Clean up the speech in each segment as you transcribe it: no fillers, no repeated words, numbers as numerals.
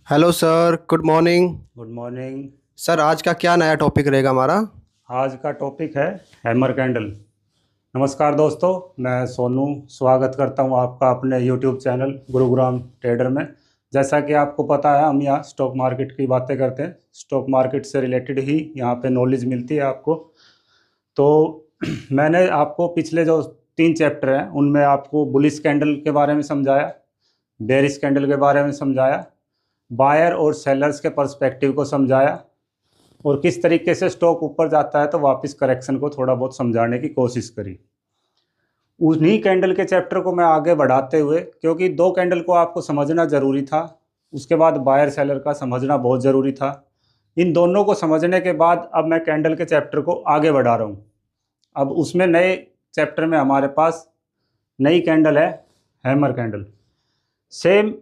Hello sir, good morning. Good morning. Sir, आज का क्या नया टॉपिक रहेगा हमारा? आज का टॉपिक है हैमर कैंडल। नमस्कार दोस्तों, मैं सोनू स्वागत करता हूं आपका अपने यूट्यूब चैनल गुरुग्राम ट्रेडर में। जैसा कि आपको पता है, हम यहाँ स्टॉक मार्केट की बातें करते हैं। स्टॉक मार्केट से रिलेटेड ही यहाँ पे नॉलेज मिलती है आपको। तो मैंने आपको पिछले जो 3 चैप्टर हैं उनमें आपको बुलिश कैंडल के बारे में समझाया, बेरिश कैंडल के बारे में समझाया, बायर और सेलर्स के पर्सपेक्टिव को समझाया, और किस तरीके से स्टॉक ऊपर जाता है तो वापस करेक्शन को थोड़ा बहुत समझाने की कोशिश करी। उन्हीं कैंडल के चैप्टर को मैं आगे बढ़ाते हुए, क्योंकि 2 कैंडल को आपको समझना ज़रूरी था, उसके बाद बायर सेलर का समझना बहुत ज़रूरी था। इन दोनों को समझने के बाद अब मैं कैंडल के चैप्टर को आगे बढ़ा रहा हूँ। अब उसमें नए चैप्टर में हमारे पास नई कैंडल है, हैमर कैंडल। सेम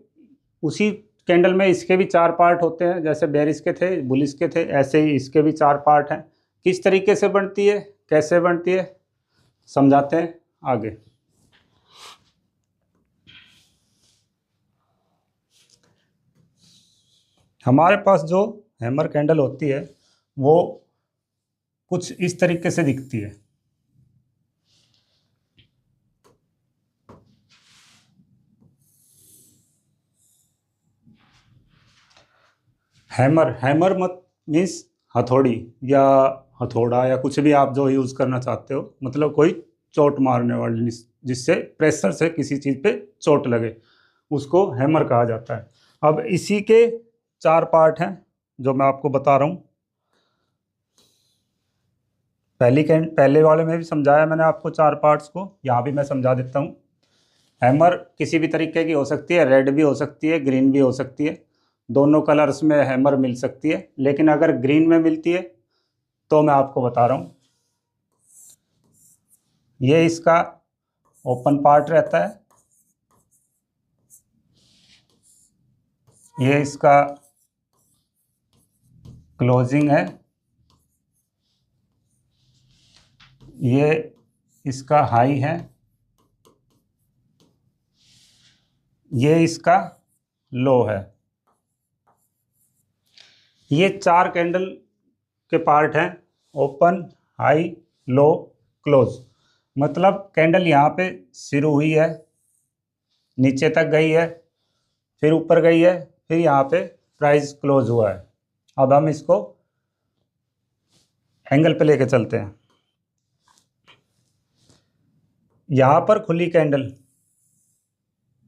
उसी कैंडल में इसके भी 4 पार्ट होते हैं, जैसे बेरिश के थे, बुलिश के थे, ऐसे ही इसके भी 4 पार्ट हैं। किस तरीके से बनती है, कैसे बनती है, समझाते हैं आगे। हमारे पास जो हैमर कैंडल होती है वो कुछ इस तरीके से दिखती है। हैमर हैमर मत मीन्स हथौड़ी या हथौड़ा या कुछ भी आप जो यूज़ करना चाहते हो, मतलब कोई चोट मारने वाली, जिससे प्रेशर से किसी चीज़ पे चोट लगे, उसको हैमर कहा जाता है। अब इसी के 4 पार्ट हैं जो मैं आपको बता रहा हूँ। पहले वाले में भी समझाया मैंने आपको 4 पार्ट्स को, यहाँ भी मैं समझा देता हूँ। हैमर किसी भी तरीके की हो सकती है, रेड भी हो सकती है, ग्रीन भी हो सकती है, दोनों कलर्स में हैमर मिल सकती है। लेकिन अगर ग्रीन में मिलती है तो मैं आपको बता रहा हूँ, ये इसका ओपन पार्ट रहता है, ये इसका क्लोजिंग है, ये इसका हाई है, ये इसका लो है। ये 4 कैंडल के पार्ट हैं, ओपन, हाई, लो, क्लोज। मतलब कैंडल यहाँ पे शुरू हुई है, नीचे तक गई है, फिर ऊपर गई है, फिर यहाँ पे प्राइस क्लोज हुआ है। अब हम इसको एंगल पे लेके चलते हैं। यहाँ पर खुली कैंडल,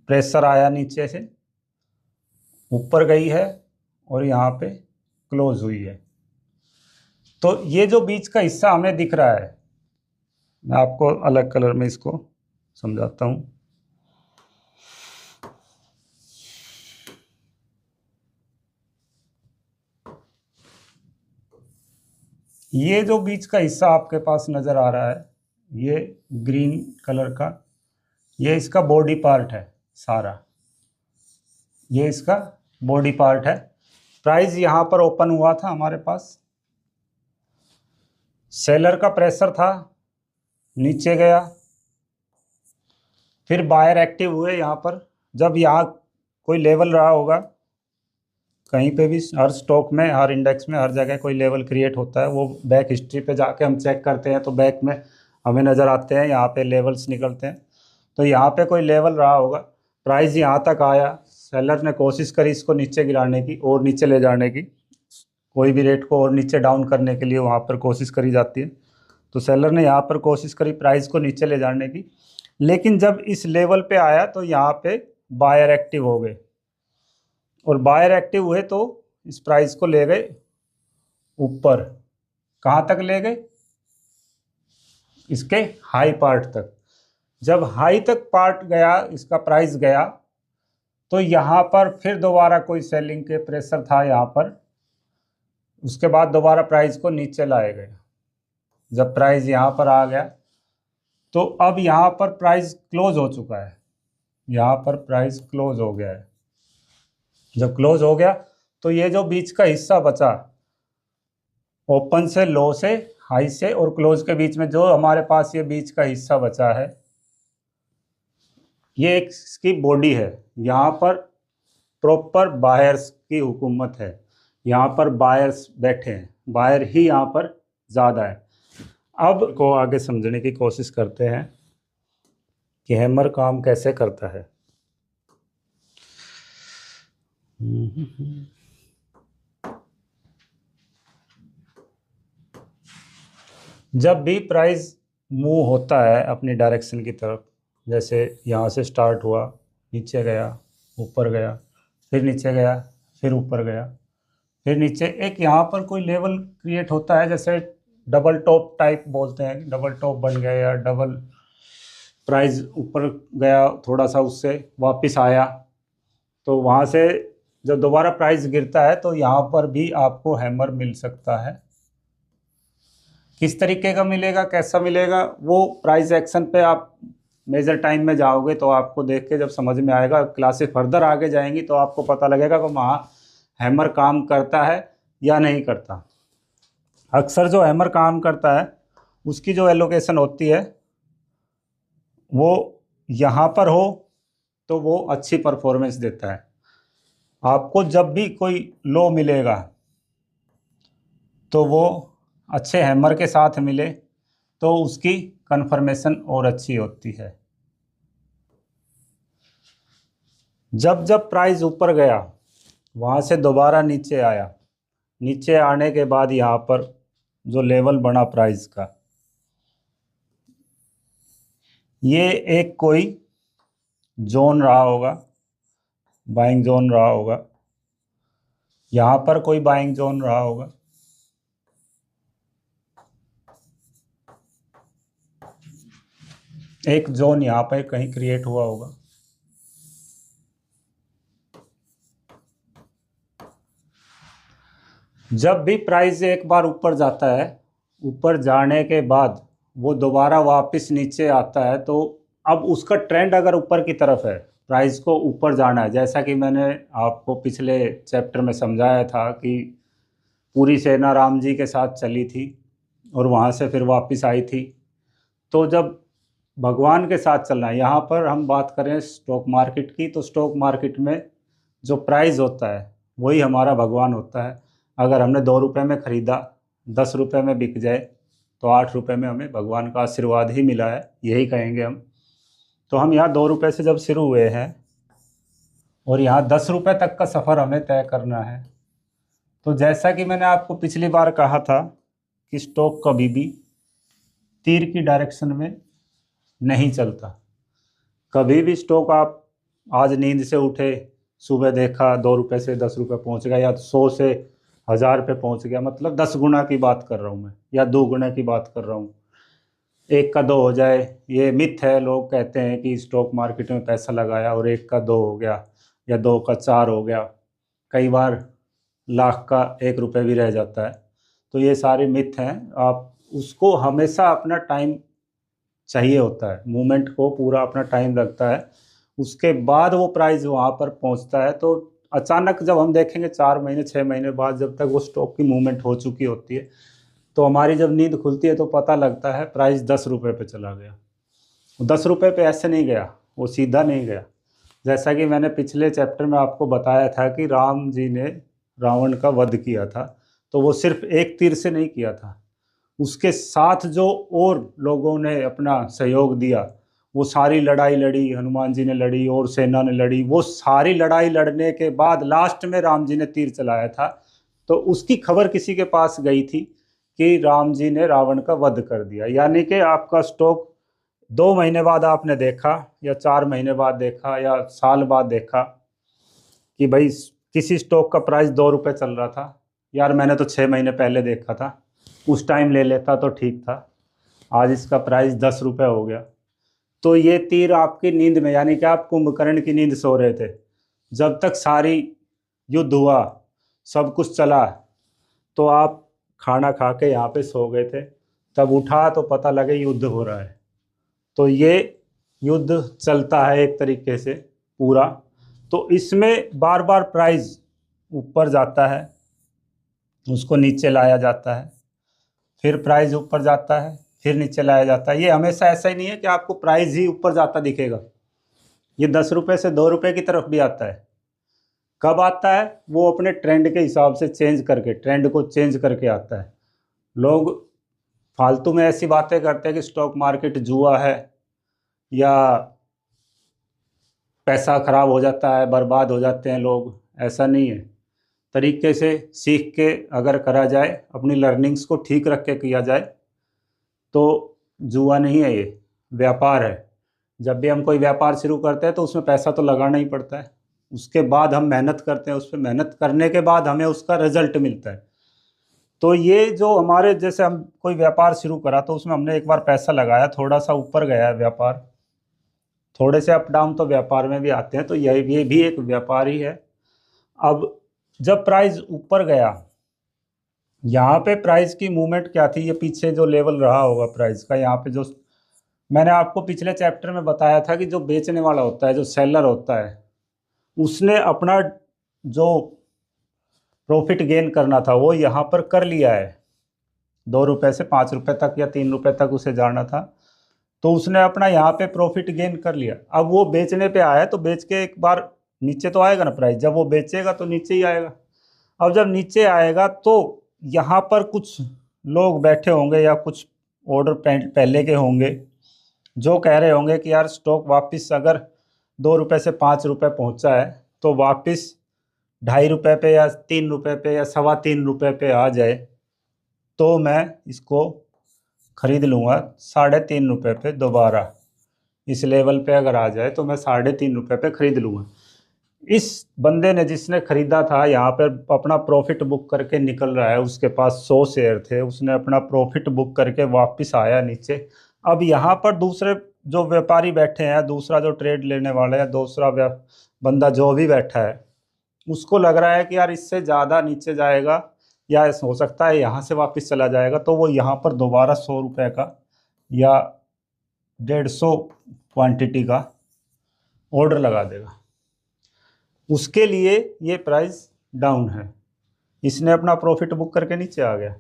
प्रेशर आया नीचे से, ऊपर गई है और यहाँ पे क्लोज हुई है। तो ये जो बीच का हिस्सा हमें दिख रहा है, मैं आपको अलग कलर में इसको समझाता हूँ। ये जो बीच का हिस्सा आपके पास नज़र आ रहा है, ये ग्रीन कलर का, ये इसका बॉडी पार्ट है सारा, ये इसका बॉडी पार्ट है। प्राइस यहाँ पर ओपन हुआ था हमारे पास, सेलर का प्रेशर था, नीचे गया, फिर बायर एक्टिव हुए यहाँ पर। जब यहाँ कोई लेवल रहा होगा, कहीं पे भी, हर स्टॉक में, हर इंडेक्स में, हर जगह कोई लेवल क्रिएट होता है, वो बैक हिस्ट्री पे जाके हम चेक करते हैं तो बैक में हमें नज़र आते हैं, यहाँ पे लेवल्स निकलते हैं। तो यहाँ पे कोई लेवल रहा होगा, प्राइस यहाँ तक आया, सेलर ने कोशिश करी इसको नीचे गिराने की और नीचे ले जाने की, कोई भी रेट को और नीचे डाउन करने के लिए वहाँ पर कोशिश करी जाती है। तो सेलर ने यहाँ पर कोशिश करी प्राइस को नीचे ले जाने की, लेकिन जब इस लेवल पे आया तो यहाँ पे बायर एक्टिव हो गए, और बायर एक्टिव हुए तो इस प्राइस को ले गए ऊपर। कहाँ तक ले गए? इसके हाई पार्ट तक। जब हाई तक पार्ट गया, इसका प्राइस गया, तो यहाँ पर फिर दोबारा कोई सेलिंग के प्रेशर था यहाँ पर, उसके बाद दोबारा प्राइस को नीचे लाया गया। जब प्राइस यहाँ पर आ गया तो अब यहाँ पर प्राइस क्लोज हो चुका है, यहाँ पर प्राइस क्लोज हो गया है। जब क्लोज हो गया तो ये जो बीच का हिस्सा बचा, ओपन से, लो से, हाई से और क्लोज के बीच में जो हमारे पास ये बीच का हिस्सा बचा है, ये एक इसकी बॉडी है। यहाँ पर प्रॉपर बायर्स की हुकूमत है। यहाँ पर बायर्स बैठे हैं, बायर ही यहाँ पर ज़्यादा है। अब को आगे समझने की कोशिश करते हैं कि हैमर काम कैसे करता है। जब भी प्राइस मूव होता है अपनी डायरेक्शन की तरफ, जैसे यहाँ से स्टार्ट हुआ, नीचे गया, ऊपर गया, फिर नीचे गया, फिर ऊपर गया, फिर नीचे, एक यहाँ पर कोई लेवल क्रिएट होता है, जैसे डबल टॉप टाइप बोलते हैं, डबल टॉप बन गया या डबल प्राइस ऊपर गया थोड़ा सा, उससे वापस आया, तो वहाँ से जब दोबारा प्राइस गिरता है तो यहाँ पर भी आपको हैमर मिल सकता है। किस तरीके का मिलेगा, कैसा मिलेगा, वो प्राइस एक्शन पे आप मेजर टाइम में जाओगे तो आपको देख के जब समझ में आएगा, क्लासेस फर्दर आगे जाएंगी तो आपको पता लगेगा कि वहाँ हैमर काम करता है या नहीं करता। अक्सर जो हैमर काम करता है उसकी जो एलोकेशन होती है वो यहाँ पर हो तो वो अच्छी परफॉर्मेंस देता है। आपको जब भी कोई लो मिलेगा तो वो अच्छे हैमर के साथ मिले तो उसकी कन्फर्मेशन और अच्छी होती है। जब जब प्राइस ऊपर गया, वहाँ से दोबारा नीचे आया, नीचे आने के बाद यहाँ पर जो लेवल बना प्राइस का, ये एक कोई जोन रहा होगा, बाइंग जोन रहा होगा, यहाँ पर कोई बाइंग जोन रहा होगा, एक जोन यहाँ पर कहीं क्रिएट हुआ होगा। जब भी प्राइस एक बार ऊपर जाता है, ऊपर जाने के बाद वो दोबारा वापस नीचे आता है, तो अब उसका ट्रेंड अगर ऊपर की तरफ है, प्राइस को ऊपर जाना है, जैसा कि मैंने आपको पिछले चैप्टर में समझाया था कि पूरी सेना राम जी के साथ चली थी और वहाँ से फिर वापस आई थी। तो जब भगवान के साथ चलना है, यहाँ पर हम बात करें स्टॉक मार्केट की, तो स्टॉक मार्केट में जो प्राइस होता है वही हमारा भगवान होता है। अगर हमने 2 रुपये में ख़रीदा, 10 रुपये में बिक जाए तो 8 रुपये में हमें भगवान का आशीर्वाद ही मिला है, यही कहेंगे हम। तो हम यहाँ 2 रुपये से जब शुरू हुए हैं और यहाँ 10 रुपये तक का सफ़र हमें तय करना है, तो जैसा कि मैंने आपको पिछली बार कहा था कि स्टॉक कभी भी तीर की डायरेक्शन में नहीं चलता। कभी भी स्टॉक आप आज नींद से उठे, सुबह देखा 2 रुपये से 10 रुपये पहुँच गया, या 100 से 1000 पे पहुँच गया, मतलब 10 गुना की बात कर रहा हूँ मैं, या 2 गुना की बात कर रहा हूँ। 1 का 2 हो जाए, ये मिथ है। लोग कहते हैं कि स्टॉक मार्केट में पैसा लगाया और 1 का 2 हो गया या 2 का 4 हो गया, कई बार लाख का 1 रुपये भी रह जाता है। तो ये सारे मिथ हैं। आप उसको हमेशा अपना टाइम चाहिए होता है, मूवमेंट को पूरा अपना टाइम लगता है, उसके बाद वो प्राइस वहाँ पर पहुँचता है। तो अचानक जब हम देखेंगे 4 महीने 6 महीने बाद, जब तक वो स्टॉक की मूवमेंट हो चुकी होती है, तो हमारी जब नींद खुलती है तो पता लगता है प्राइस 10 रुपये पे चला गया। 10 रुपये पे ऐसे नहीं गया, वो सीधा नहीं गया। जैसा कि मैंने पिछले चैप्टर में आपको बताया था कि राम जी ने रावण का वध किया था, तो वो सिर्फ एक तीर से नहीं किया था, उसके साथ जो और लोगों ने अपना सहयोग दिया, वो सारी लड़ाई लड़ी, हनुमान जी ने लड़ी और सेना ने लड़ी। वो सारी लड़ाई लड़ने के बाद लास्ट में राम जी ने तीर चलाया था, तो उसकी खबर किसी के पास गई थी कि राम जी ने रावण का वध कर दिया। यानी कि आपका स्टॉक 2 महीने बाद आपने देखा, या 4 महीने बाद देखा, या साल बाद देखा कि भाई किसी स्टॉक का प्राइस 2 रुपये चल रहा था, यार मैंने तो 6 महीने पहले देखा था, उस टाइम ले लेता तो ठीक था, आज इसका प्राइस 10 रुपये हो गया। तो ये तीर आपकी नींद में, यानी कि आप कुंभकर्ण की नींद सो रहे थे, जब तक सारी युद्ध हुआ, सब कुछ चला, तो आप खाना खा के यहाँ पे सो गए थे, तब उठा तो पता लगे युद्ध हो रहा है। तो ये युद्ध चलता है एक तरीके से पूरा। तो इसमें बार बार प्राइस ऊपर जाता है, उसको नीचे लाया जाता है, फिर प्राइस ऊपर जाता है, फिर नीचे लाया जाता है। ये हमेशा ऐसा ही नहीं है कि आपको प्राइस ही ऊपर जाता दिखेगा, ये 10 रुपये से 2 रुपये की तरफ भी आता है, कब आता है? वो अपने ट्रेंड के हिसाब से चेंज करके, ट्रेंड को चेंज करके आता है। लोग फालतू में ऐसी बातें करते हैं कि स्टॉक मार्केट जुआ है या पैसा खराब हो जाता है, बर्बाद हो जाते हैं लोग। ऐसा नहीं है। तरीके से सीख के अगर करा जाए, अपनी लर्निंग्स को ठीक रख के किया जाए, तो जुआ नहीं है, ये व्यापार है। जब भी हम कोई व्यापार शुरू करते हैं तो उसमें पैसा तो लगाना ही पड़ता है। उसके बाद हम मेहनत करते हैं, उस पर मेहनत करने के बाद हमें उसका रिजल्ट मिलता है। तो ये जो हमारे, जैसे हम कोई व्यापार शुरू करा तो उसमें हमने एक बार पैसा लगाया, थोड़ा सा ऊपर गया है व्यापार, थोड़े से अप डाउन तो व्यापार में भी आते हैं, तो ये भी एक व्यापार ही है। अब जब प्राइस ऊपर गया, यहाँ पे प्राइस की मूवमेंट क्या थी, ये पीछे जो लेवल रहा होगा प्राइस का, यहाँ पे जो मैंने आपको पिछले चैप्टर में बताया था कि जो बेचने वाला होता है, जो सेलर होता है, उसने अपना जो प्रॉफिट गेन करना था वो यहाँ पर कर लिया है। 2 रुपये से 5 रुपये तक या 3 रुपये तक उसे जाना था, तो उसने अपना यहाँ पे प्रॉफिट गेन कर लिया। अब वो बेचने पे आया तो बेच के एक बार नीचे तो आएगा ना प्राइस, जब वो बेचेगा तो नीचे ही आएगा। अब जब नीचे आएगा तो यहाँ पर कुछ लोग बैठे होंगे या कुछ ऑर्डर पहले के होंगे जो कह रहे होंगे कि यार स्टॉक वापस अगर 2 रुपये से 5 रुपये पहुँचा है तो वापस 2.5 रुपये पे या 3 रुपये पे या 3.25 रुपये पे आ जाए तो मैं इसको खरीद लूँगा 3.5 रुपये पे। दोबारा इस लेवल पे अगर आ जाए तो मैं 3.5 रुपये पे खरीद लूँगा। इस बंदे ने, जिसने खरीदा था, यहाँ पर अपना प्रॉफिट बुक करके निकल रहा है। उसके पास 100 शेयर थे, उसने अपना प्रॉफिट बुक करके वापस आया नीचे। अब यहाँ पर दूसरे जो व्यापारी बैठे हैं, दूसरा जो ट्रेड लेने वाला है, दूसरा बंदा जो भी बैठा है, उसको लग रहा है कि यार इससे ज़्यादा नीचे जाएगा या हो सकता है यहाँ से वापस चला जाएगा, तो वो यहाँ पर दोबारा 100 रुपये का या 150 क्वांटिटी का ऑर्डर लगा देगा। उसके लिए ये प्राइस डाउन है, इसने अपना प्रॉफिट बुक करके नीचे आ गया,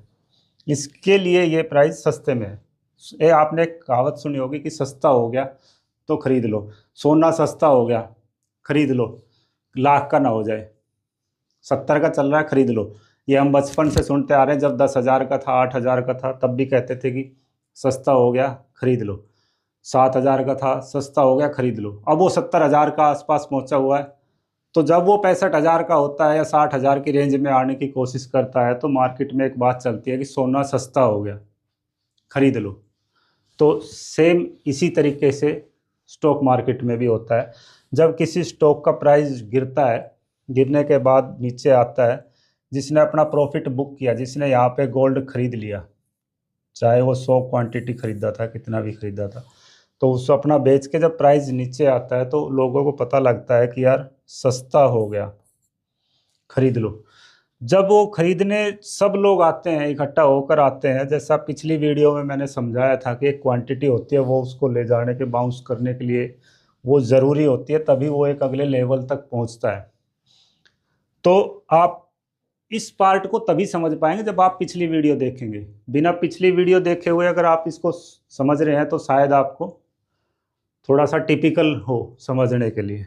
इसके लिए ये प्राइस सस्ते में है। ये आपने एक कहावत सुनी होगी कि सस्ता हो गया तो खरीद लो, सोना सस्ता हो गया खरीद लो, लाख का ना हो जाए, 70 का चल रहा है खरीद लो। ये हम बचपन से सुनते आ रहे हैं, जब 10,000 का था, 8,000 का था, तब भी कहते थे कि सस्ता हो गया खरीद लो। 7,000 का था, सस्ता हो गया खरीद लो। अब वो 70,000 का आसपास पहुंचा हुआ है। तो जब वो 65,000 का होता है या 60,000 की रेंज में आने की कोशिश करता है तो मार्केट में एक बात चलती है कि सोना सस्ता हो गया खरीद लो। तो सेम इसी तरीके से स्टॉक मार्केट में भी होता है। जब किसी स्टॉक का प्राइस गिरता है, गिरने के बाद नीचे आता है, जिसने अपना प्रॉफिट बुक किया, जिसने यहाँ पे गोल्ड खरीद लिया, चाहे वो 100 क्वांटिटी खरीदा था, कितना भी खरीदा था, तो उसको अपना बेच के जब प्राइस नीचे आता है तो लोगों को पता लगता है कि यार सस्ता हो गया खरीद लो। जब वो खरीदने सब लोग आते हैं, इकट्ठा होकर आते हैं, जैसा पिछली वीडियो में मैंने समझाया था कि एक क्वांटिटी होती है, वो उसको ले जाने के, बाउंस करने के लिए वो ज़रूरी होती है, तभी वो एक अगले लेवल तक पहुंचता है। तो आप इस पार्ट को तभी समझ पाएंगे जब आप पिछली वीडियो देखेंगे। बिना पिछली वीडियो देखे हुए अगर आप इसको समझ रहे हैं तो शायद आपको थोड़ा सा टिपिकल हो समझने के लिए।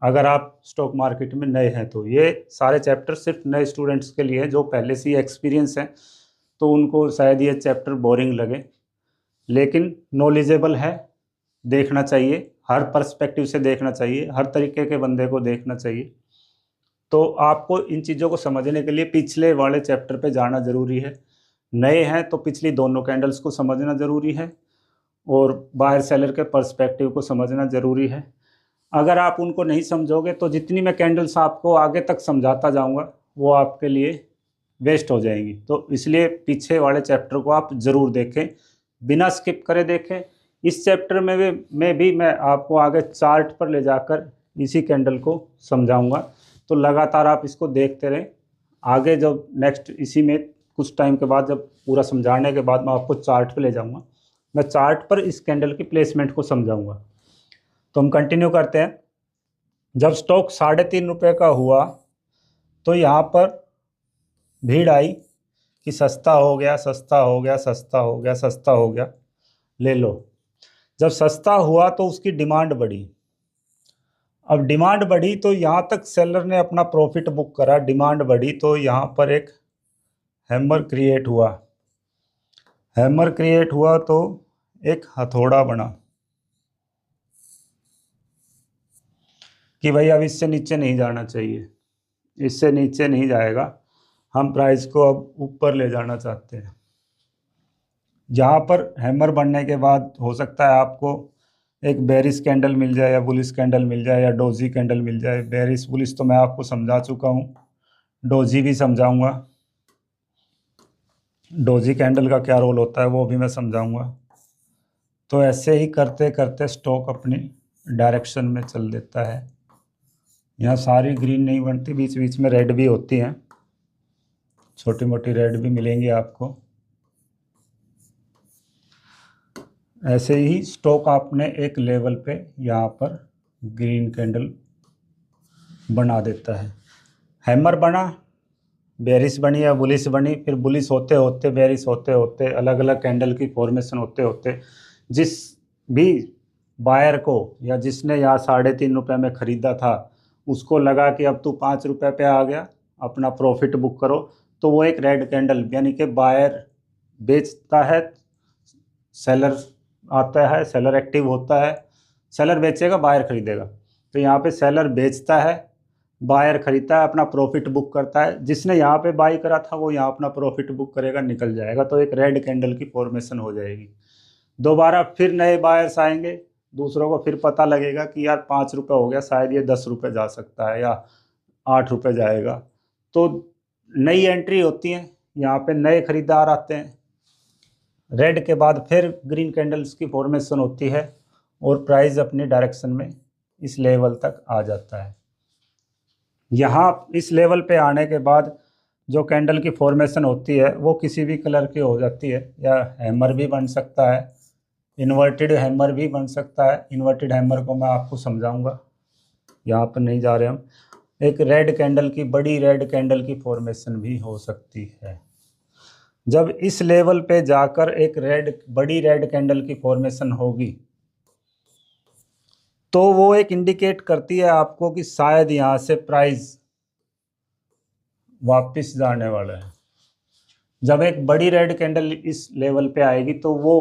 अगर आप स्टॉक मार्केट में नए हैं तो ये सारे चैप्टर सिर्फ नए स्टूडेंट्स के लिए हैं। जो पहले से ही एक्सपीरियंस हैं तो उनको शायद ये चैप्टर बोरिंग लगे, लेकिन नॉलेजेबल है, देखना चाहिए, हर पर्सपेक्टिव से देखना चाहिए, हर तरीके के बंदे को देखना चाहिए। तो आपको इन चीज़ों को समझने के लिए पिछले वाले चैप्टर पे जाना ज़रूरी है। नए हैं तो पिछली दोनों कैंडल्स को समझना ज़रूरी है और बायर सेलर के पर्सपेक्टिव को समझना ज़रूरी है। अगर आप उनको नहीं समझोगे तो जितनी मैं कैंडल्स आपको आगे तक समझाता जाऊंगा वो आपके लिए वेस्ट हो जाएंगी। तो इसलिए पीछे वाले चैप्टर को आप ज़रूर देखें, बिना स्किप करे देखें। इस चैप्टर में भी मैं आपको आगे चार्ट पर ले जाकर इसी कैंडल को समझाऊंगा, तो लगातार आप इसको देखते रहें। आगे जब नेक्स्ट इसी में कुछ टाइम के बाद, जब पूरा समझाने के बाद मैं आपको चार्ट पर ले जाऊँगा, मैं चार्ट पर इस कैंडल की प्लेसमेंट को समझाऊँगा। तो हम कंटिन्यू करते हैं। जब स्टॉक 3.5 रुपये का हुआ तो यहाँ पर भीड़ आई कि सस्ता हो गया, सस्ता हो गया, सस्ता हो गया, सस्ता हो गया, ले लो। जब सस्ता हुआ तो उसकी डिमांड बढ़ी। अब डिमांड बढ़ी तो यहाँ तक सेलर ने अपना प्रॉफिट बुक करा, डिमांड बढ़ी तो यहाँ पर एक हैमर क्रिएट हुआ। हैमर क्रिएट हुआ तो एक हथौड़ा बना कि भाई अब इससे नीचे नहीं जाना चाहिए, इससे नीचे नहीं जाएगा, हम प्राइस को अब ऊपर ले जाना चाहते हैं। यहाँ पर हैमर बनने के बाद हो सकता है आपको एक बेरिश कैंडल मिल जाए या बुलिश कैंडल मिल जाए या डोजी कैंडल मिल जाए। बेरिश बुलिश तो मैं आपको समझा चुका हूँ, डोजी भी समझाऊंगा, डोजी कैंडल का क्या रोल होता है वो भी मैं समझाऊंगा। तो ऐसे ही करते करते स्टॉक अपनी डायरेक्शन में चल देता है। यहाँ सारी ग्रीन नहीं बनती, बीच बीच में रेड भी होती हैं, छोटी मोटी रेड भी मिलेंगी आपको। ऐसे ही स्टॉक आपने एक लेवल पे यहाँ पर ग्रीन कैंडल बना देता है। हैमर बना, बेरिश बनी या बुलिश बनी, फिर बुलिश होते होते बेरिश होते होते अलग अलग कैंडल की फॉर्मेशन होते होते जिस भी बायर को या जिसने यहाँ 3.5 रुपये में ख़रीदा था उसको लगा कि अब तू 5 रुपये पे आ गया, अपना प्रॉफिट बुक करो, तो वो एक रेड कैंडल यानी कि बायर बेचता है, सेलर आता है, सेलर एक्टिव होता है, सेलर बेचेगा बायर खरीदेगा। तो यहाँ पे सेलर बेचता है, बायर खरीदता है, अपना प्रॉफिट बुक करता है। जिसने यहाँ पे बाई करा था वो यहाँ अपना प्रॉफिट बुक करेगा, निकल जाएगा, तो एक रेड कैंडल की फॉर्मेशन हो जाएगी। दोबारा फिर नए बायर्स आएंगे, दूसरों को फिर पता लगेगा कि यार 5 रुपये हो गया, शायद ये 10 रुपये जा सकता है या 8 रुपये जाएगा, तो नई एंट्री होती है, यहाँ पे नए खरीदार आते हैं। रेड के बाद फिर ग्रीन कैंडल्स की फॉर्मेशन होती है और प्राइस अपनी डायरेक्शन में इस लेवल तक आ जाता है। यहाँ इस लेवल पे आने के बाद जो कैंडल की फॉर्मेशन होती है वो किसी भी कलर की हो जाती है, या हैमर भी बन सकता है, इन्वर्टेड हैमर भी बन सकता है। इन्वर्टेड हैमर को मैं आपको समझाऊंगा, यहाँ पर नहीं जा रहे हम। एक रेड कैंडल की, बड़ी रेड कैंडल की फॉर्मेशन भी हो सकती है। जब इस लेवल पे जाकर एक बड़ी रेड कैंडल की फॉर्मेशन होगी तो वो एक इंडिकेट करती है आपको कि शायद यहाँ से प्राइस वापस जाने वाला है। जब एक बड़ी रेड कैंडल इस लेवल पे आएगी तो वो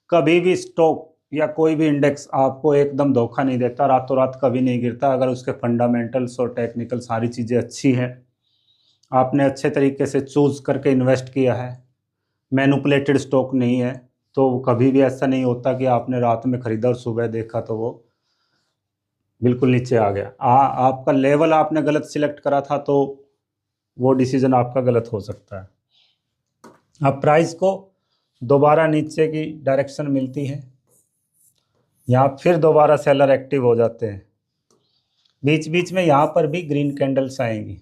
कभी भी स्टॉक या कोई भी इंडेक्स आपको एकदम धोखा नहीं देता, रातों रात कभी नहीं गिरता। अगर उसके फंडामेंटल्स और टेक्निकल सारी चीज़ें अच्छी हैं, आपने अच्छे तरीके से चूज़ करके इन्वेस्ट किया है, मैनिपुलेटेड स्टॉक नहीं है, तो कभी भी ऐसा नहीं होता कि आपने रात में ख़रीदा और सुबह देखा तो वो बिल्कुल नीचे आ गया। आपका लेवल आपने गलत सिलेक्ट करा था तो वो डिसीजन आपका गलत हो सकता है। अब प्राइस को दोबारा नीचे की डायरेक्शन मिलती है, यहाँ फिर दोबारा सेलर एक्टिव हो जाते हैं, बीच बीच में यहाँ पर भी ग्रीन कैंडल्स आएंगी।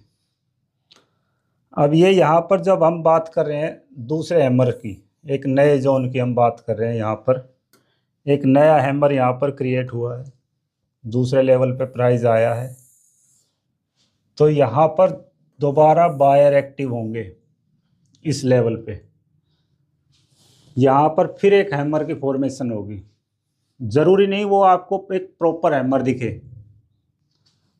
अब ये यहाँ पर जब हम बात कर रहे हैं दूसरे हैमर की, एक नए जोन की हम बात कर रहे हैं, यहाँ पर एक नया हैमर यहाँ पर क्रिएट हुआ है, दूसरे लेवल पे प्राइस आया है, तो यहाँ पर दोबारा बायर एक्टिव होंगे इस लेवल पे। यहाँ पर फिर एक हैमर की फॉर्मेशन होगी, ज़रूरी नहीं वो आपको एक प्रॉपर हैमर दिखे,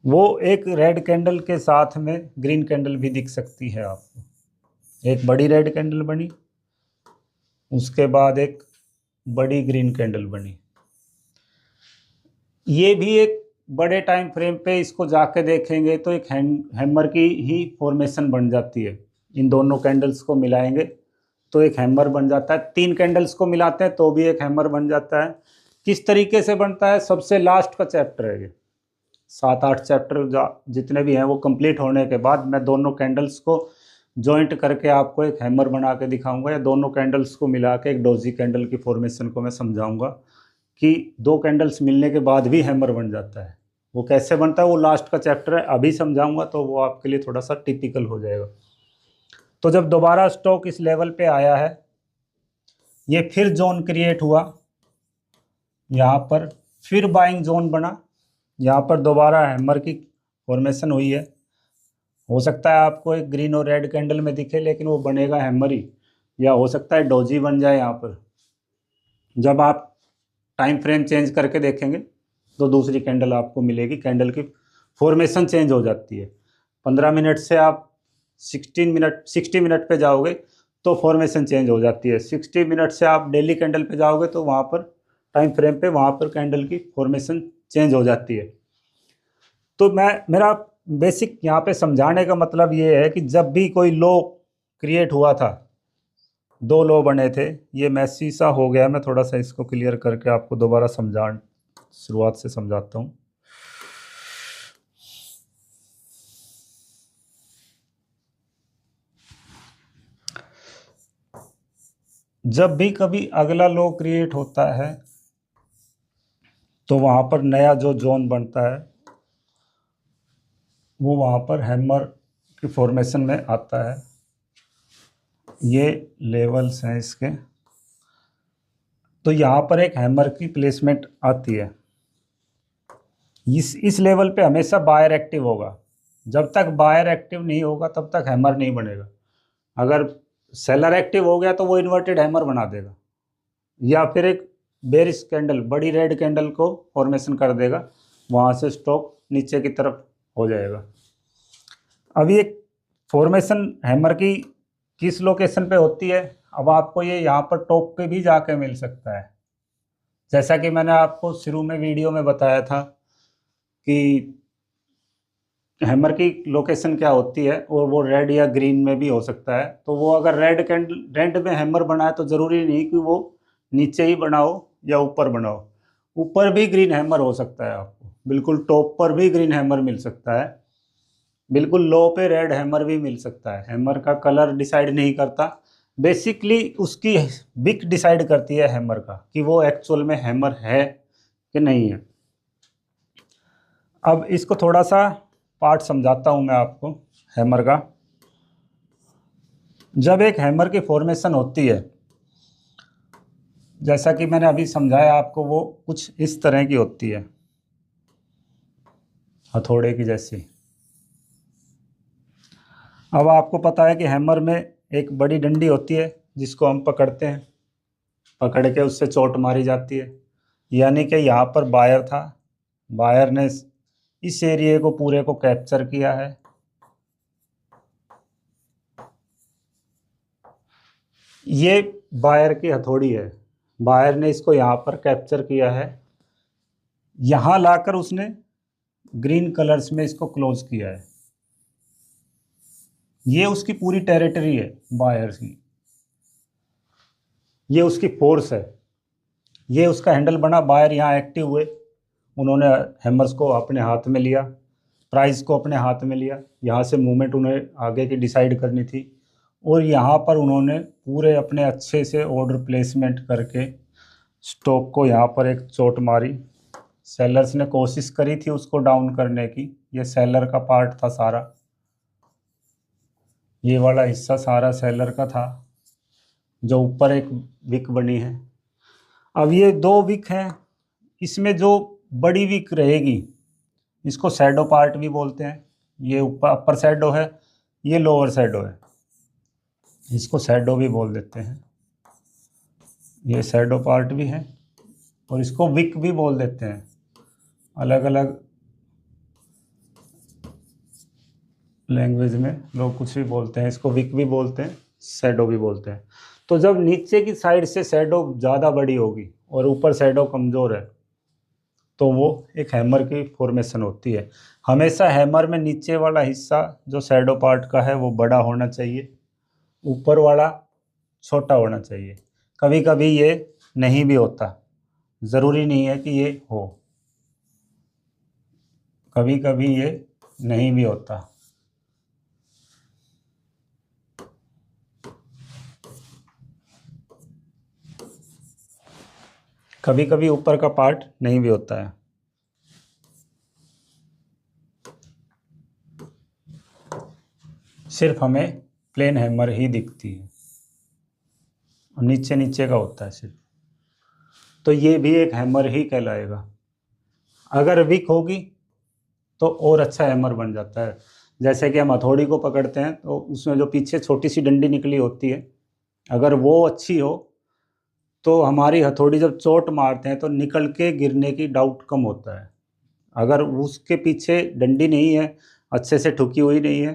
वो एक रेड कैंडल के साथ में ग्रीन कैंडल भी दिख सकती है आपको। एक बड़ी रेड कैंडल बनी, उसके बाद एक बड़ी ग्रीन कैंडल बनी, ये भी एक बड़े टाइम फ्रेम पे इसको जाके देखेंगे तो एक हैमर की ही फॉर्मेशन बन जाती है। इन दोनों कैंडल्स को मिलाएंगे तो एक हैमर बन जाता है, 3 कैंडल्स को मिलाते हैं तो भी एक हैमर बन जाता है। किस तरीके से बनता है, सबसे लास्ट का चैप्टर है ये, 7-8 चैप्टर जितने भी हैं वो कंप्लीट होने के बाद मैं दोनों कैंडल्स को जॉइंट करके आपको एक हैमर बना के दिखाऊंगा, या दोनों कैंडल्स को मिला के एक डोजी कैंडल की फॉर्मेशन को मैं समझाऊंगा कि 2 कैंडल्स मिलने के बाद भी हैमर बन जाता है। वो कैसे बनता है वो लास्ट का चैप्टर है, अभी समझाऊंगा तो वो आपके लिए थोड़ा सा टिपिकल हो जाएगा। तो जब दोबारा स्टॉक इस लेवल पे आया है, ये फिर जोन क्रिएट हुआ, यहाँ पर फिर बाइंग जोन बना, यहाँ पर दोबारा हैमर की फॉर्मेशन हुई है। हो सकता है आपको एक ग्रीन और रेड कैंडल में दिखे लेकिन वो बनेगा हैमर ही, या हो सकता है डोजी बन जाए यहाँ पर। जब आप टाइम फ्रेम चेंज करके देखेंगे तो दूसरी कैंडल आपको मिलेगी। कैंडल की फॉर्मेशन चेंज हो जाती है। 15 मिनट से आप 60 मिनट पे जाओगे तो फॉर्मेशन चेंज हो जाती है। 60 मिनट से आप डेली कैंडल पे जाओगे तो वहाँ पर टाइम फ्रेम पे वहाँ पर कैंडल की फॉर्मेशन चेंज हो जाती है। तो मेरा बेसिक यहाँ पे समझाने का मतलब ये है कि जब भी कोई लो क्रिएट हुआ था, 2 लो बने थे, ये मैसी सा हो गया, मैं थोड़ा सा इसको क्लियर करके आपको दोबारा शुरुआत से समझाता हूँ। जब भी कभी अगला लो क्रिएट होता है तो वहाँ पर नया जो जोन बनता है वो वहाँ पर हैमर की फॉर्मेशन में आता है। ये लेवल्स हैं इसके। तो यहाँ पर एक हैमर की प्लेसमेंट आती है। इस लेवल पे हमेशा बायर एक्टिव होगा। जब तक बायर एक्टिव नहीं होगा तब तक हैमर नहीं बनेगा। अगर सेलर एक्टिव हो गया तो वो इन्वर्टेड हैमर बना देगा, या फिर एक बेरिश कैंडल, बड़ी रेड कैंडल को फॉर्मेशन कर देगा, वहाँ से स्टॉक नीचे की तरफ हो जाएगा। अब ये फॉर्मेशन हैमर की किस लोकेशन पे होती है, अब आपको ये यहाँ पर टॉप पे भी जाके मिल सकता है। जैसा कि मैंने आपको शुरू में वीडियो में बताया था कि हैमर की लोकेशन क्या होती है, और वो रेड या ग्रीन में भी हो सकता है। तो वो अगर रेड में हैमर बनाए तो ज़रूरी नहीं कि वो नीचे ही बनाओ या ऊपर बनाओ, ऊपर भी ग्रीन हैमर हो सकता है आपको, बिल्कुल टॉप पर भी ग्रीन हैमर मिल सकता है, बिल्कुल लो पे रेड हैमर भी मिल सकता है। हैमर का कलर डिसाइड नहीं करता, बेसिकली उसकी विक डिसाइड करती है हैमर का कि वो एक्चुअल में हैमर है कि नहीं है। अब इसको थोड़ा सा पार्ट समझाता हूँ मैं आपको हैमर का। जब एक हैमर की फॉर्मेशन होती है, जैसा कि मैंने अभी समझाया आपको, वो कुछ इस तरह की होती है, हथौड़े की जैसी। अब आपको पता है कि हैमर में एक बड़ी डंडी होती है जिसको हम पकड़ते हैं, पकड़ के उससे चोट मारी जाती है। यानी कि यहाँ पर बायर था, बायर ने इस एरिया को पूरे को कैप्चर किया है। ये बायर की हथौड़ी है, बायर ने इसको यहाँ पर कैप्चर किया है, यहाँ लाकर उसने ग्रीन कलर्स में इसको क्लोज किया है। ये उसकी पूरी टेरिटरी है बायर की, ये उसकी फोर्स है, ये उसका हैंडल बना। बायर यहाँ एक्टिव हुए, उन्होंने हैमर्स को अपने हाथ में लिया, प्राइस को अपने हाथ में लिया, यहाँ से मूवमेंट उन्हें आगे की डिसाइड करनी थी, और यहाँ पर उन्होंने पूरे अपने अच्छे से ऑर्डर प्लेसमेंट करके स्टॉक को यहाँ पर एक चोट मारी। सेलर्स ने कोशिश करी थी उसको डाउन करने की, ये सेलर का पार्ट था सारा, ये वाला हिस्सा सारा सेलर का था, जो ऊपर एक विक बनी है। अब ये 2 विक हैं, इसमें जो बड़ी विक रहेगी इसको शैडो पार्ट भी बोलते हैं। ये ऊपर अपर शैडो है, ये लोअर शैडो है, इसको शैडो भी बोल देते हैं। ये शैडो पार्ट भी है और इसको विक भी बोल देते हैं। अलग अलग लैंग्वेज में लोग कुछ भी बोलते हैं, इसको विक भी बोलते हैं, शैडो भी बोलते हैं। तो जब नीचे की साइड से शैडो ज़्यादा बड़ी होगी और ऊपर शैडो कमज़ोर है तो वो एक हैमर की फॉर्मेशन होती है। हमेशा हैमर में नीचे वाला हिस्सा जो शैडो पार्ट का है वो बड़ा होना चाहिए, ऊपर वाला छोटा होना चाहिए। कभी कभी ये नहीं भी होता, ज़रूरी नहीं है कि ये हो, कभी कभी ये नहीं भी होता। कभी कभी ऊपर का पार्ट नहीं भी होता है। सिर्फ हमें प्लेन हैमर ही दिखती है और नीचे नीचे का होता है सिर्फ, तो ये भी एक हैमर ही कहलाएगा। अगर विक होगी तो और अच्छा हैमर बन जाता है। जैसे कि हम हथौड़ी को पकड़ते हैं तो उसमें जो पीछे छोटी सी डंडी निकली होती है, अगर वो अच्छी हो तो हमारी हथौड़ी जब चोट मारते हैं तो निकल के गिरने की डाउट कम होता है। अगर उसके पीछे डंडी नहीं है, अच्छे से ठुकी हुई नहीं है,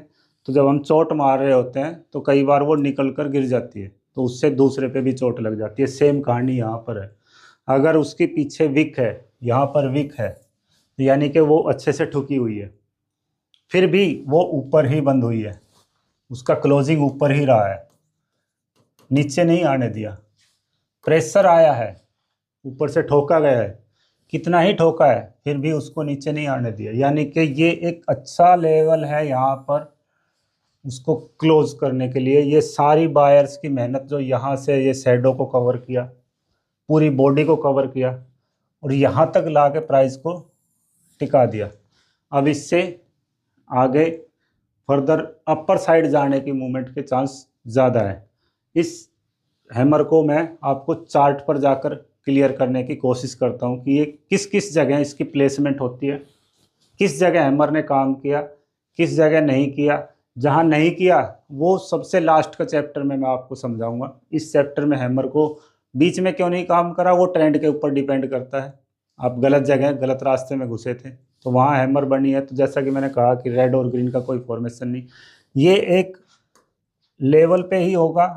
तो जब हम चोट मार रहे होते हैं तो कई बार वो निकल कर गिर जाती है, तो उससे दूसरे पे भी चोट लग जाती है। सेम कहानी यहाँ पर है। अगर उसके पीछे विक है, यहाँ पर विक है, यानी कि वो अच्छे से ठुकी हुई है, फिर भी वो ऊपर ही बंद हुई है, उसका क्लोजिंग ऊपर ही रहा है, नीचे नहीं आने दिया। प्रेशर आया है, ऊपर से ठोका गया है, कितना ही ठोका है फिर भी उसको नीचे नहीं आने दिया, यानी कि ये एक अच्छा लेवल है यहाँ पर उसको क्लोज करने के लिए। ये सारी बायर्स की मेहनत जो यहाँ से ये शैडो को कवर किया, पूरी बॉडी को कवर किया और यहाँ तक ला के प्राइस को टिका दिया। अब इससे आगे फर्दर अपर साइड जाने की मूवमेंट के चांस ज़्यादा है। इस हैमर को मैं आपको चार्ट पर जाकर क्लियर करने की कोशिश करता हूँ कि ये किस किस जगह इसकी प्लेसमेंट होती है, किस जगह हैमर ने काम किया, किस जगह नहीं किया। जहाँ नहीं किया वो सबसे लास्ट का चैप्टर में मैं आपको समझाऊंगा। इस चैप्टर में हैमर को बीच में क्यों नहीं काम करा वो ट्रेंड के ऊपर डिपेंड करता है। आप गलत जगह गलत रास्ते में घुसे थे तो वहाँ हैमर बनी है। तो जैसा कि मैंने कहा कि रेड और ग्रीन का कोई फॉर्मेशन नहीं, ये एक लेवल पे ही होगा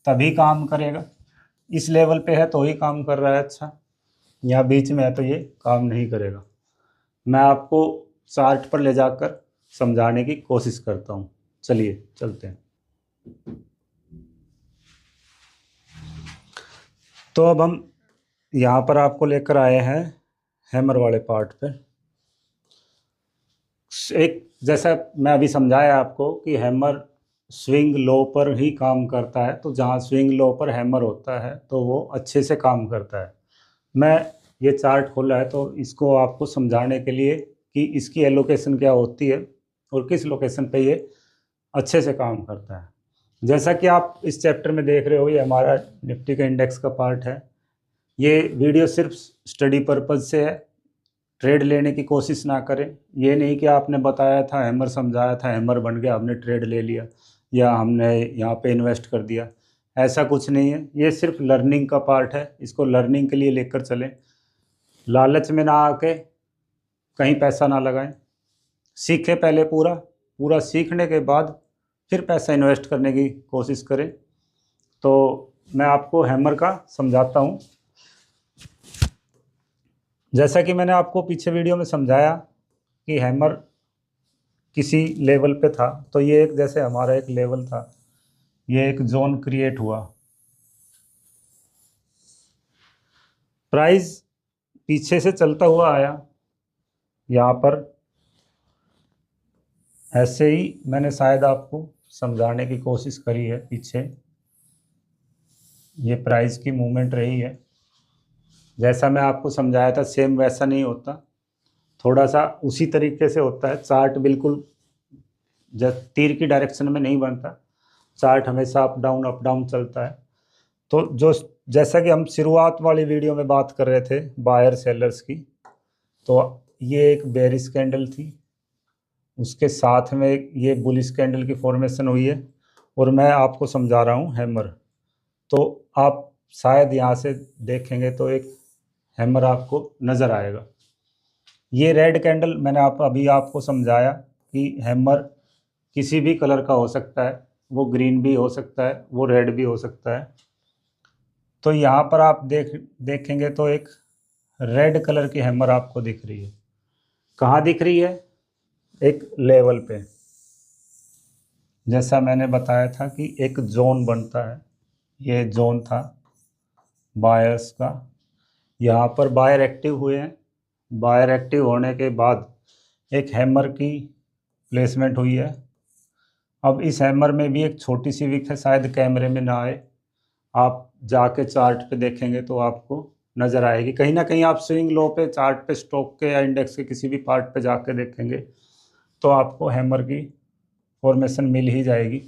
तभी काम करेगा। इस लेवल पे है तो ही काम कर रहा है अच्छा, यहाँ बीच में है तो ये काम नहीं करेगा। मैं आपको चार्ट पर ले जाकर समझाने की कोशिश करता हूँ। चलिए चलते हैं। तो अब हम यहाँ पर आपको लेकर आए हैं हैमर वाले पार्ट पे। एक जैसा मैं अभी समझाया आपको कि हैमर स्विंग लो पर ही काम करता है, तो जहाँ स्विंग लो पर हैमर होता है तो वो अच्छे से काम करता है। मैं ये चार्ट खोला है तो इसको आपको समझाने के लिए कि इसकी एलोकेशन क्या होती है और किस लोकेशन पे ये अच्छे से काम करता है। जैसा कि आप इस चैप्टर में देख रहे हो, ये हमारा निफ्टी का इंडेक्स का पार्ट है। ये वीडियो सिर्फ स्टडी पर्पज़ से है, ट्रेड लेने की कोशिश ना करें। ये नहीं कि आपने बताया था हैमर, समझाया था हैमर बन गया, हमने ट्रेड ले लिया या हमने यहाँ पे इन्वेस्ट कर दिया, ऐसा कुछ नहीं है। ये सिर्फ लर्निंग का पार्ट है, इसको लर्निंग के लिए लेकर चलें। लालच में ना आके कहीं पैसा ना लगाएं, सीखें पहले पूरा पूरा सीखने के बाद फिर पैसा इन्वेस्ट करने की कोशिश करें। तो मैं आपको हैमर का समझाता हूँ। जैसा कि मैंने आपको पीछे वीडियो में समझाया कि हैमर किसी लेवल पे था, तो ये एक जैसे हमारा एक लेवल था, ये एक जोन क्रिएट हुआ, प्राइस पीछे से चलता हुआ आया यहाँ पर। ऐसे ही मैंने शायद आपको समझाने की कोशिश करी है, पीछे ये प्राइस की मूवमेंट रही है। जैसा मैं आपको समझाया था सेम वैसा नहीं होता, थोड़ा सा उसी तरीके से होता है। चार्ट बिल्कुल जब तीर की डायरेक्शन में नहीं बनता, चार्ट हमेशा अप डाउन चलता है। तो जो जैसा कि हम शुरुआत वाली वीडियो में बात कर रहे थे बायर सेलर्स की, तो ये एक बेरिश कैंडल थी, उसके साथ में ये बुलिश कैंडल की फॉर्मेशन हुई है और मैं आपको समझा रहा हूँ हैमर। तो आप शायद यहाँ से देखेंगे तो एक हैमर आपको नज़र आएगा। ये रेड कैंडल मैंने अभी आपको समझाया कि हैमर किसी भी कलर का हो सकता है, वो ग्रीन भी हो सकता है, वो रेड भी हो सकता है। तो यहाँ पर आप देखेंगे तो एक रेड कलर की हैमर आपको दिख रही है। कहाँ दिख रही है? एक लेवल पे। जैसा मैंने बताया था कि एक जोन बनता है, ये जोन था बायर्स का। यहाँ पर बायर एक्टिव हुए हैं, बायर एक्टिव होने के बाद एक हैमर की प्लेसमेंट हुई है। अब इस हैमर में भी एक छोटी सी विक है, शायद कैमरे में ना आए, आप जाके चार्ट पे देखेंगे तो आपको नज़र आएगी। कहीं ना कहीं आप स्विंग लो पे चार्ट पे स्टॉक के या इंडेक्स के किसी भी पार्ट पे जाके देखेंगे तो आपको हैमर की फॉर्मेशन मिल ही जाएगी।